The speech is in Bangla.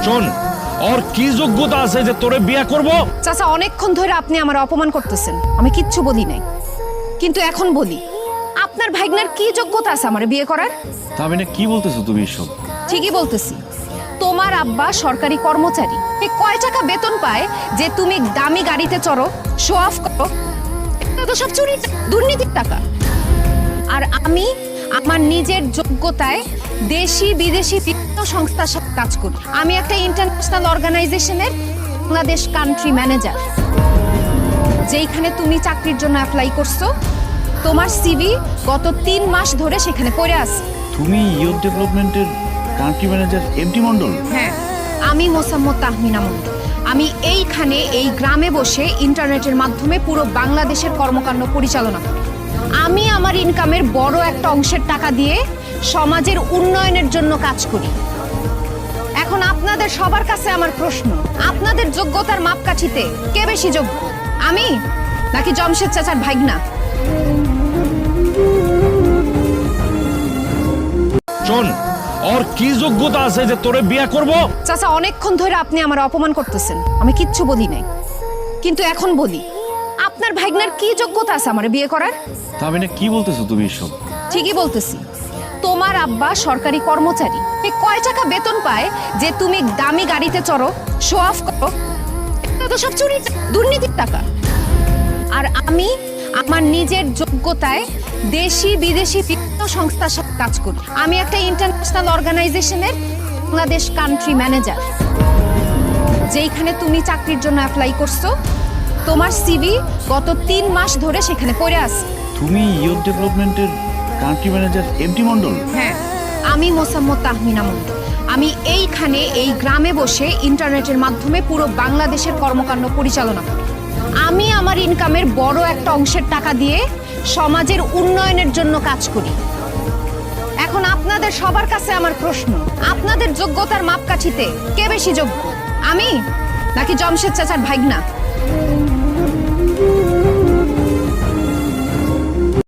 শোন, ওর কি যোগ্যতা আছে যে তোরে বিয়ে করব? চাচা, অনেকক্ষণ ধরে আপনি আমার অপমান করতেছেন। আমি কিচ্ছু বলি নাই, কিন্তু এখন বলি, আপনার ভাইগনার কি যোগ্যতা আছে আমার বিয়ে করার? তামিনা, কি বলতেছো তুমি এসব? ঠিকই বলতেছি। তোমার আব্বা সরকারি কর্মচারী। এ কয় টাকা বেতন পায় যে তুমি দামি গাড়িতে চড়ো, শো অফ করো? এটা তো সব চুরি, দুর্নীতির টাকা। আর আমি আমার নিজের যোগ্যতায় দেশি বিদেশি বিভিন্ন সংস্থার সাথে কাজ করি। আমি একটা ইন্টারন্যাশনাল অর্গানাইজেশনের বাংলাদেশ কান্ট্রি ম্যানেজার। যেইখানে তুমি চাকরির জন্য অ্যাপ্লাই করছো, তোমার সিভি গত 3 মাস ধরে সেখানে পড়ে আছে। তুমি ইউথ ডেভেলপমেন্টের কান্ট্রি ম্যানেজার এমটি মন্ডল? হ্যাঁ, আমি মোসাম্মদ তাহমিনা মন্ডল। আমি এইখানে এই গ্রামে বসে ইন্টারনেটের মাধ্যমে পুরো বাংলাদেশের কর্মকাণ্ড পরিচালনা করি। আমি আমার ইনকামের বড় একটা অংশের টাকা দিয়ে সমাজের উন্নয়নের জন্য কাজ করি। এখন আপনাদের সবার কাছে আমার প্রশ্ন, আপনাদের যোগ্যতার মাপকাঠিতে কে বেশি যোগ্য, আমি নাকি জমশেদ চাচার ভাইগনা? শোন, ওর কি যোগ্যতা আছে যে তোরে বিয়ে করব? চাচা, অনেকক্ষণ ধরে আপনি আমার অপমান করতেছেন। আমি কিচ্ছু বলি নাই, কিন্তু এখন বলি, আপনার ভাইগনার কি যোগ্যতা আছে আমার বিয়ে করার? তামিনা, কি বলতেছো তুমি এসব? ঠিকই বলতেছি। তোমার আব্বা সরকারি কর্মচারী। এ কয় টাকা বেতন পায় যে তুমি দামি গাড়িতে চড়ো, শো অফ করো? এটা তো সব চুরি, দুর্নীতির টাকা। আর আমি আমার নিজের যোগ্যতায় দেশি বিদেশি বিভিন্ন সংস্থার সাথে কাজ করি। আমি একটা ইন্টারন্যাশনাল অর্গানাইজেশনের বাংলাদেশ কান্ট্রি ম্যানেজার। যেইখানে তুমি চাকরির জন্য অ্যাপ্লাই করছো, তোমার সিভি গত 3 মাস ধরে সেখানে পড়ে আছে। তুমি ইউথ ডেভেলপমেন্টের কান্ট্রি ম্যানেজার এমটি মন্ডল? হ্যাঁ, আমি মোসাম্মদ তাহমিনা মন্ডল। আমি এইখানে এই গ্রামে বসে ইন্টারনেটের মাধ্যমে পুরো বাংলাদেশের কর্মকাণ্ড পরিচালনা করি। আমি আমার ইনকামের বড় একটা অংশের টাকা দিয়ে সমাজের উন্নয়নের জন্য কাজ করি। এখন আপনাদের সবার কাছে আমার প্রশ্ন, আপনাদের যোগ্যতার মাপকাঠিতে কে বেশি যোগ্য, আমি নাকি জমশেদ চাচার ভাইগনা?